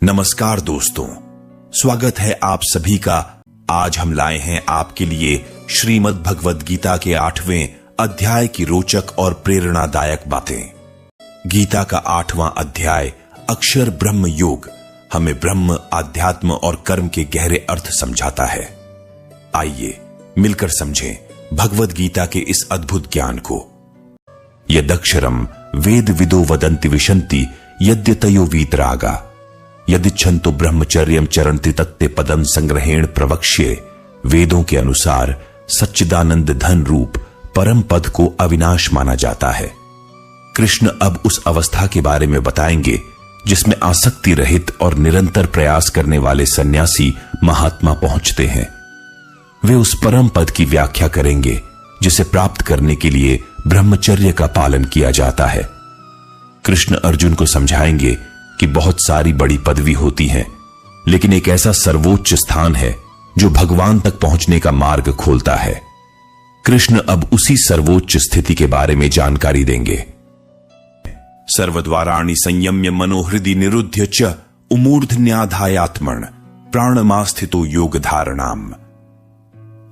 नमस्कार दोस्तों, स्वागत है आप सभी का। आज हम लाए हैं आपके लिए श्रीमद् भगवद गीता के 8वें अध्याय की रोचक और प्रेरणादायक बातें। गीता का 8वां अध्याय अक्षर ब्रह्म योग हमें ब्रह्म, आध्यात्म और कर्म के गहरे अर्थ समझाता है। आइए मिलकर समझें भगवद गीता के इस अद्भुत ज्ञान को। यदक्षरम वेद विदो वदन्ति विशन्ति यद्यतयो वीतरागा यदिच्छन्तो ब्रह्मचर्यम चरन्ति तत्ते पदम संग्रहेण प्रवक्ष्ये। वेदों के अनुसार सच्चिदानंद धन रूप परम पद को अविनाश माना जाता है। कृष्ण अब उस अवस्था के बारे में बताएंगे जिसमें आसक्ति रहित और निरंतर प्रयास करने वाले सन्यासी महात्मा पहुंचते हैं। वे उस परम पद की व्याख्या करेंगे जिसे प्राप्त करने के लिए ब्रह्मचर्य का पालन किया जाता है। कृष्ण अर्जुन को समझाएंगे कि बहुत सारी बड़ी पदवी होती है, लेकिन एक ऐसा सर्वोच्च स्थान है जो भगवान तक पहुंचने का मार्ग खोलता है। कृष्ण अब उसी सर्वोच्च स्थिति के बारे में जानकारी देंगे। सर्वद्वाराणि संयम्य मनोहृदि निरुध्य च उमूर्ध्न्याधायात्मन प्राणमास्थितो योग धारणाम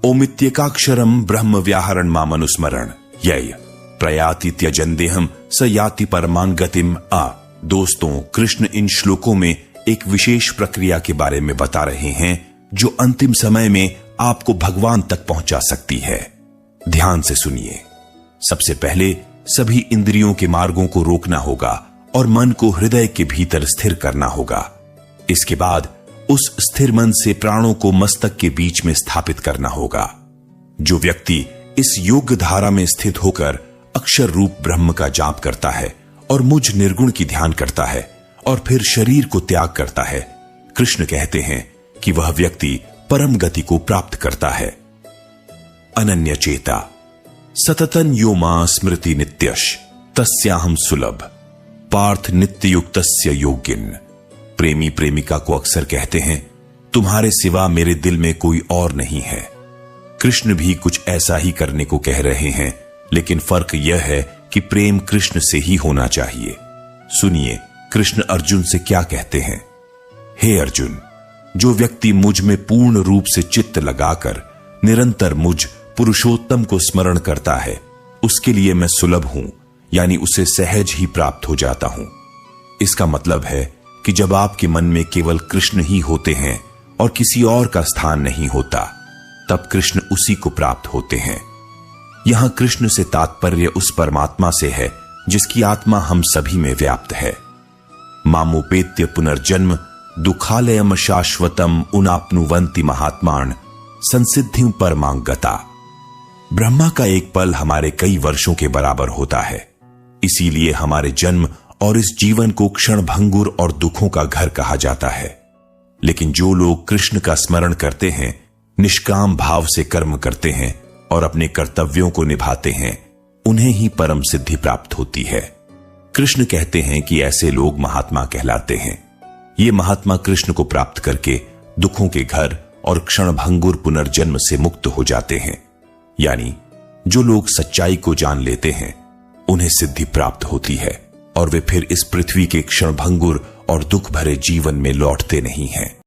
ओमित्येकाक्षरम ब्रह्म व्याहरण मामनुस्मरण यय प्रयाति त्यजन देहम स याति परमान गतिम आ। दोस्तों, कृष्ण इन श्लोकों में एक विशेष प्रक्रिया के बारे में बता रहे हैं जो अंतिम समय में आपको भगवान तक पहुंचा सकती है। ध्यान से सुनिए। सबसे पहले सभी इंद्रियों के मार्गों को रोकना होगा और मन को हृदय के भीतर स्थिर करना होगा। इसके बाद उस स्थिर मन से प्राणों को मस्तक के बीच में स्थापित करना होगा। जो व्यक्ति इस योग धारा में स्थित होकर अक्षर रूप ब्रह्म का जाप करता है और मुझ निर्गुण की ध्यान करता है और फिर शरीर को त्याग करता है, कृष्ण कहते हैं कि वह व्यक्ति परम गति को प्राप्त करता है। अनन्य चेता सततन यो मां स्मृति नित्यश तस्याहम सुलभ पार्थ नित्य युक्तस्य योगिन। प्रेमी प्रेमिका को अक्सर कहते हैं, तुम्हारे सिवा मेरे दिल में कोई और नहीं है। कृष्ण भी कुछ ऐसा ही करने को कह रहे हैं, लेकिन फर्क यह है कि प्रेम कृष्ण से ही होना चाहिए। सुनिए कृष्ण अर्जुन से क्या कहते हैं। हे अर्जुन, जो व्यक्ति मुझ में पूर्ण रूप से चित्त लगाकर निरंतर मुझ पुरुषोत्तम को स्मरण करता है, उसके लिए मैं सुलभ हूं, यानी उसे सहज ही प्राप्त हो जाता हूं। इसका मतलब है कि जब आपके मन में केवल कृष्ण ही होते हैं और किसी और का स्थान नहीं होता, तब कृष्ण उसी को प्राप्त होते हैं। यहां कृष्ण से तात्पर्य उस परमात्मा से है जिसकी आत्मा हम सभी में व्याप्त है। मामुपेत्य पुनर्जन्म दुखालयम शाश्वतम उनाप्नुवन्ति महात्मान् संसिद्धिं परमांगता। ब्रह्मा का एक पल हमारे कई वर्षों के बराबर होता है। इसीलिए हमारे जन्म और इस जीवन को क्षण भंगुर और दुखों का घर कहा जाता है। लेकिन जो लोग कृष्ण का स्मरण करते हैं, निष्काम भाव से कर्म करते हैं और अपने कर्तव्यों को निभाते हैं, उन्हें ही परम सिद्धि प्राप्त होती है। कृष्ण कहते हैं कि ऐसे लोग महात्मा कहलाते हैं। ये महात्मा कृष्ण को प्राप्त करके दुखों के घर और क्षणभंगुर पुनर्जन्म से मुक्त हो जाते हैं। यानी जो लोग सच्चाई को जान लेते हैं, उन्हें सिद्धि प्राप्त होती है और वे फिर इस पृथ्वी के क्षणभंगुर और दुख भरे जीवन में लौटते नहीं हैं।